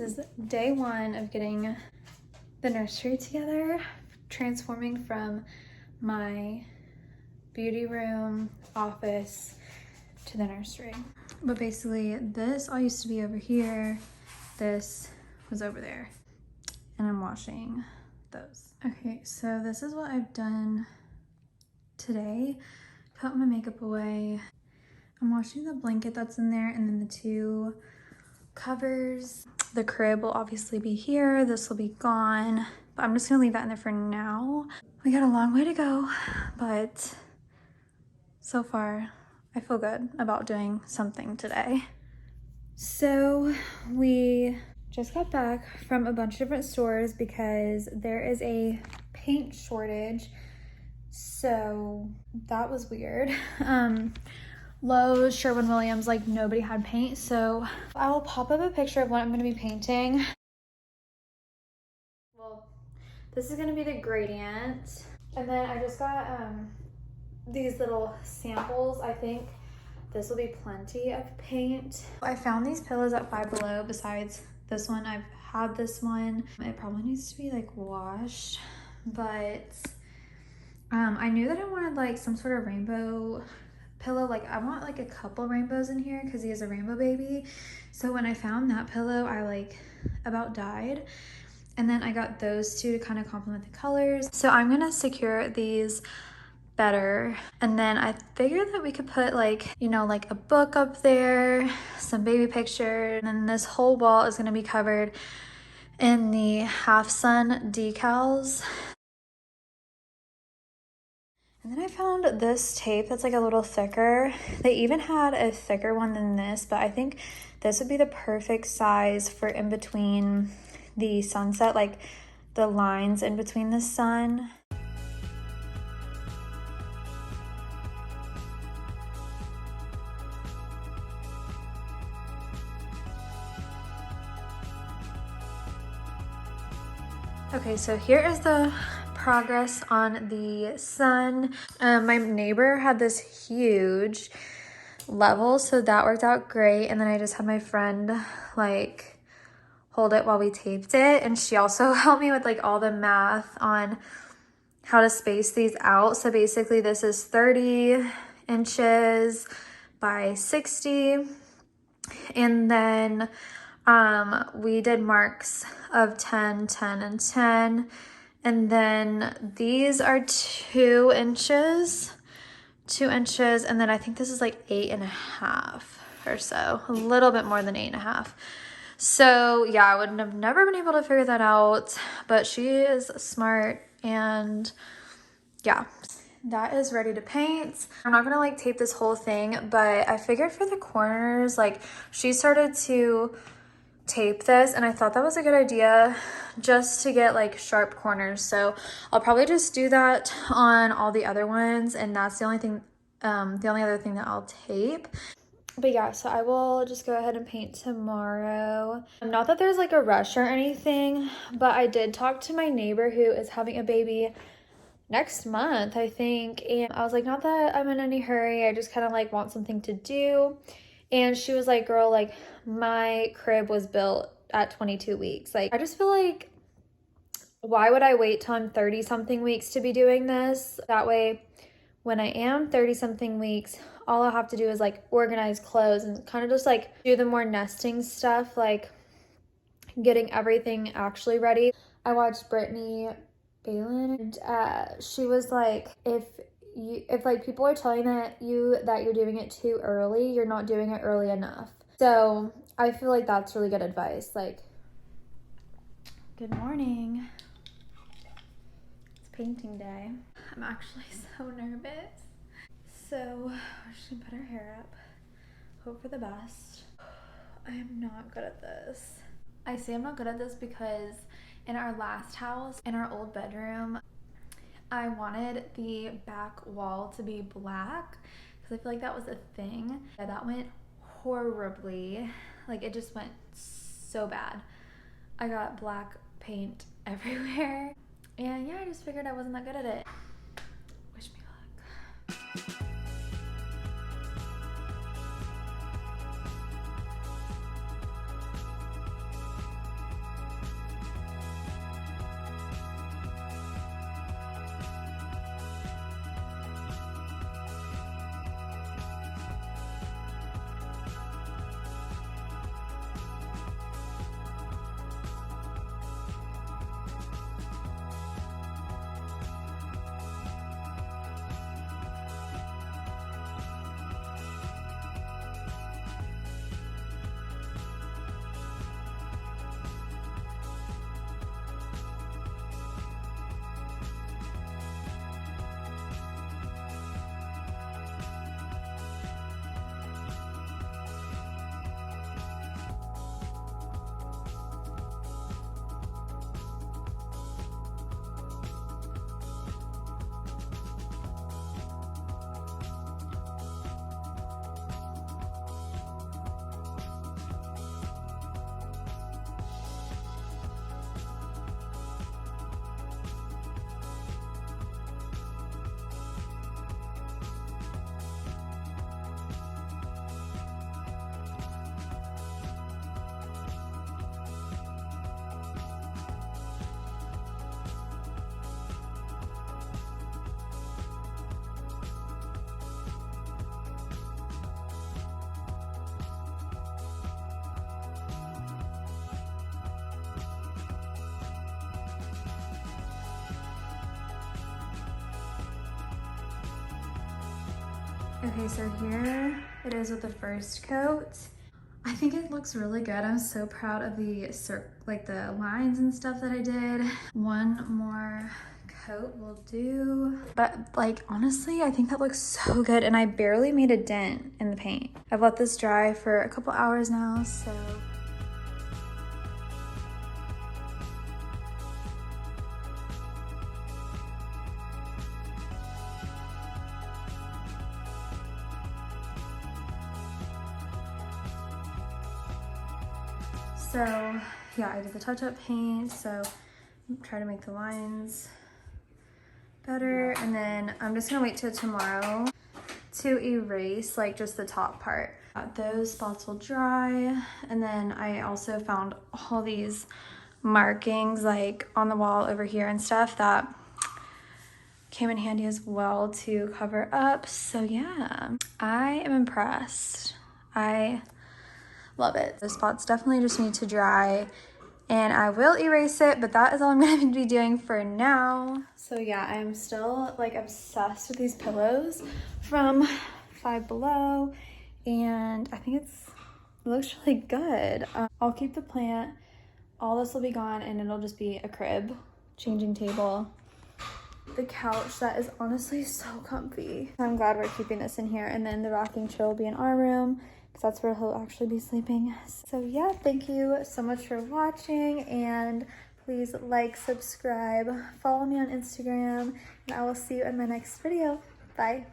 is day one of getting the nursery together, transforming from my beauty room office to the nursery. But basically this all used to be over here, this was over there, and I'm washing those. Okay, so this is what I've done today. Put my makeup away. I'm washing the blanket that's in there and then the two covers. The crib will obviously be here. This will be gone, but I'm just gonna leave that in there for now. We got a long way to go, but so far I feel good about doing something today. So we just got back from a bunch of different stores because there is a paint shortage. So that was weird. Lowe's, Sherwin-Williams, like nobody had paint. So I will pop up a picture of what I'm gonna be painting. Well, this is gonna be the gradient. And then I just got these little samples. I think this will be plenty of paint. I found these pillows at Five Below. Besides this one, I've had this one. It probably needs to be like washed, but I knew that I wanted like some sort of rainbow pillow. Like I want like a couple rainbows in here because he is a rainbow baby. So when I found that pillow, I like about died. And then I got those two to kind of complement the colors. So I'm gonna secure these better. And then I figured that we could put like, you know, like a book up there, some baby pictures, and then this whole wall is gonna be covered in the half sun decals. And then I found this tape that's like a little thicker. They even had a thicker one than this, but I think this would be the perfect size for in between the sunset, like the lines in between the sun. Okay, so here is the progress on the sun. My neighbor had this huge level, so that worked out great. And then I just had my friend like hold it while we taped it. And she also helped me with like all the math on how to space these out. So basically this is 30 inches by 60. And then we did marks of 10, 10, and 10. And then these are 2 inches, 2 inches. And then I think this is like 8.5 or so, a little bit more than 8.5. So yeah, I would have never been able to figure that out, but she is smart. And yeah, that is ready to paint. I'm not gonna like tape this whole thing, but I figured for the corners, like she started to tape this and I thought that was a good idea just to get like sharp corners. So I'll probably just do that on all the other ones, and that's the only thing, the only other thing that I'll tape. But yeah, so I will just go ahead and paint tomorrow. Not that there's like a rush or anything, but I did talk to my neighbor who is having a baby next month, I think. And I was like, not that I'm in any hurry. I just kind of like want something to do. And she was like, girl, like my crib was built at 22 weeks. Like, I just feel like, why would I wait till I'm 30 something weeks to be doing this? That way, when I am 30 something weeks, all I'll have to do is like organize clothes and kind of just like do the more nesting stuff, like getting everything actually ready. I watched Brittany Balin, and she was like, if like people are telling that you're doing it too early, you're not doing it early enough. So I feel like that's really good advice. Like, good morning. It's painting day. I'm actually so nervous. So we're just gonna put our hair up, hope for the best. I am not good at this. I say I'm not good at this because in our last house, in our old bedroom, I wanted the back wall to be black because I feel like that was a thing. Yeah, that went horribly. Like it just went so bad. I got black paint everywhere. And yeah, I just figured I wasn't that good at it. Wish me luck. Okay, so here it is with the first coat. I think it looks really good. I'm so proud of the the lines and stuff that I did. One more coat will do. But like, honestly, I think that looks so good, and I barely made a dent in the paint. I've let this dry for a couple hours now, so. So yeah, I did the touch-up paint, so try to make the lines better, and then I'm just gonna wait till tomorrow to erase like just the top part. Those spots will dry, and then I also found all these markings like on the wall over here and stuff that came in handy as well to cover up. So yeah, I am impressed. I love it. The spots definitely just need to dry, and I will erase it, but that is all I'm gonna be doing for now. So yeah, I'm still like obsessed with these pillows from Five Below, and I think it looks really good. I'll keep the plant. All this will be gone, and it'll just be a crib, changing table, the couch that is honestly so comfy. I'm glad we're keeping this in here, and then the rocking chair will be in our room because that's where he'll actually be sleeping. So yeah, thank you so much for watching, and please like, subscribe, follow me on Instagram, and I will see you in my next video. Bye.